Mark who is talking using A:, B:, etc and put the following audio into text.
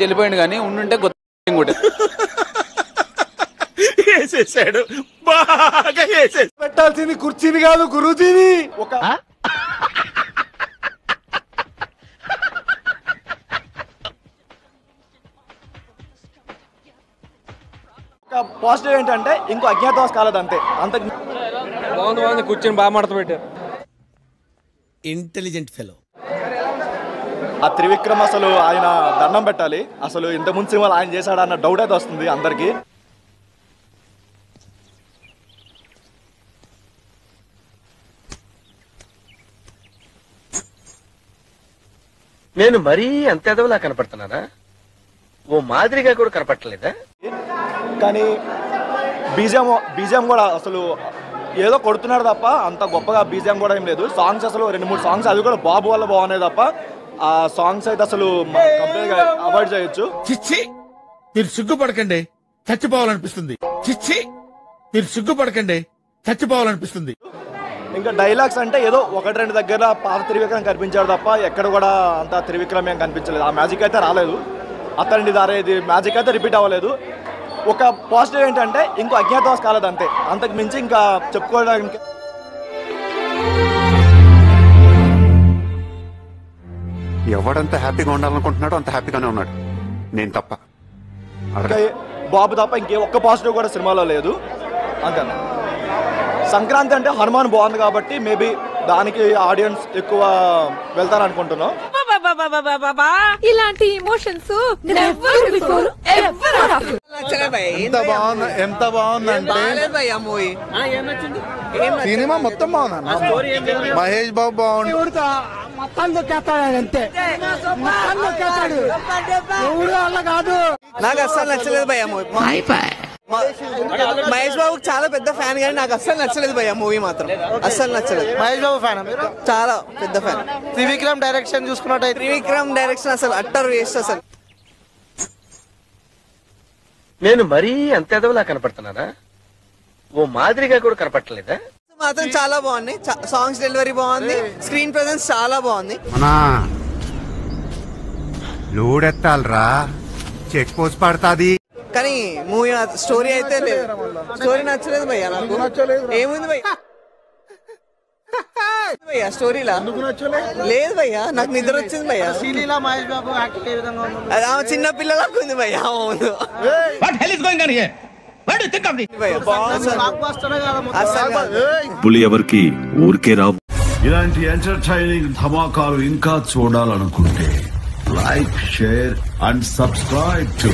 A: వెళ్ళిపోయింది కానీ ఉండుంటే ఇంకోటి
B: వేసేసాడు బాగా వేసేసాడు.
C: పెట్టాల్సింది కుర్చీని కాదు గురూజీని. ఒక పాజిటివ్ ఏంటంటే ఇంకో అజ్ఞాతవాస్ కాలేదు అంతే. అంత
D: బాగుంది కూర్చొని బాగా మడత పెట్టారు.
B: Intelligent fellow.
C: ఆ త్రివిక్రమ్ అసలు ఆయన దండం పెట్టాలి. అసలు ఇంత ముందు సినిమాలు ఆయన చేశాడు అన్న డౌట్ అయితే వస్తుంది అందరికి.
E: నేను మరీ అంత ఎదవలా కనపడుతున్నానా? ఓ మాదిరిగా కూడా కనపడలేదా?
C: కానీ బీజిఎం కూడా అసలు ఏదో కొడుతున్నాడు తప్ప అంత గొప్పగా బీజిఎం కూడా ఏం లేదు. సాంగ్స్ అసలు 2-3 సాంగ్స్ అది కూడా బాబు వల్ల బాగున్నాయి తప్ప ఆ సాంగ్స్ అయితే అసలు కంప్లీట్ గా అవాయిడ్ చేయొచ్చు.
B: చిచ్చి మీరు సిగ్గుపడకండి, చచ్చిపోవాలనిపిస్తుంది. చిచ్చి మీరు సిగ్గుపడకండి, చచ్చిపోవాలనిపిస్తుంది.
C: ఇంకా డైలాగ్స్ అంటే ఏదో 1-2 దగ్గర పాత త్రివిక్రమ్ కనిపించాడు తప్ప ఎక్కడ కూడా అంత త్రివిక్రమ్ ఏం కనిపించలేదు. ఆ మ్యాజిక్ అయితే రాలేదు. అతని ఇది మ్యాజిక్ అయితే రిపీట్ అవ్వలేదు. ఒక పాజిటివ్ ఏంటంటే ఇంకో అజ్ఞాతవాస్ కాలేదు అంతే. అంతకు మించి ఇంకా చెప్పుకోవడానికి
F: ఎవడంత హ్యాపీగా ఉండాలనుకుంటున్నాడో అంత హ్యాపీగానే ఉన్నాడు, నేను తప్ప.
C: బాబు తప్ప ఇంకే ఒక్క పాజిటివ్ కూడా సినిమాలో లేదు. అంతే. సంక్రాంతి అంటే హనుమాన్ బాగుంది కాబట్టి మేబీ దానికి ఆడియన్స్ ఎక్కువ వెళ్తారనుకుంటున్నాం.
G: ఇలాంటి ఎమోషన్స్
C: ఎంత బాగుందంటే సినిమా మొత్తం బాగుందన్న. మహేష్ బాబు బాగుంది.
H: నాకు అస్సలు నచ్చలేదు భయ్యా మూవీ. మహేష్ బాబు చాలా పెద్ద ఫ్యాన్ కానీ నాకు అస్సలు నచ్చలేదు భయ్యా మూవీ మాత్రం అస్సలు నచ్చలేదు.
C: మహేష్ బాబు ఫ్యాన్
H: చాలా పెద్ద ఫ్యాన్.
C: త్రివిక్రమ్ డైరెక్షన్ చూసుకున్నట్టు
H: త్రివిక్రమ్ డైరెక్షన్ అసలు అట్టర్ వేస్ట్. అసలు
E: నేను మరీ అంత ఎదవలా కనపడుతున్నానా? ఓ మాదిరిగా కూడా కనపడలేదా?
H: మాత్రం చాలా బాగుంది. సాంగ్స్ డెలివరీ బాగుంది. స్క్రీన్ ప్రెజెన్స్ చాలా బాగుంది.
F: లోడెత్తాలరా, చెక్ పోస్ట్ పడతాది.
H: కానీ మూవీ స్టోరీ అయితే లేదు. స్టోరీ నచ్చలేదు భయ్యా నాకు. ఏముంది భయ్యా స్టోరీలా? లేదు భయ్యా, నాకు నిద్ర వచ్చింది భయ్యా. చిన్న పిల్లలకు ఉంది భయ్యా.
I: పులి ఎవరికి ఊరికే రావు. ఇలాంటి ఎంటర్టైనింగ్ ధమాకాలు ఇంకా చూడాలనుకుంటే like, share and subscribe to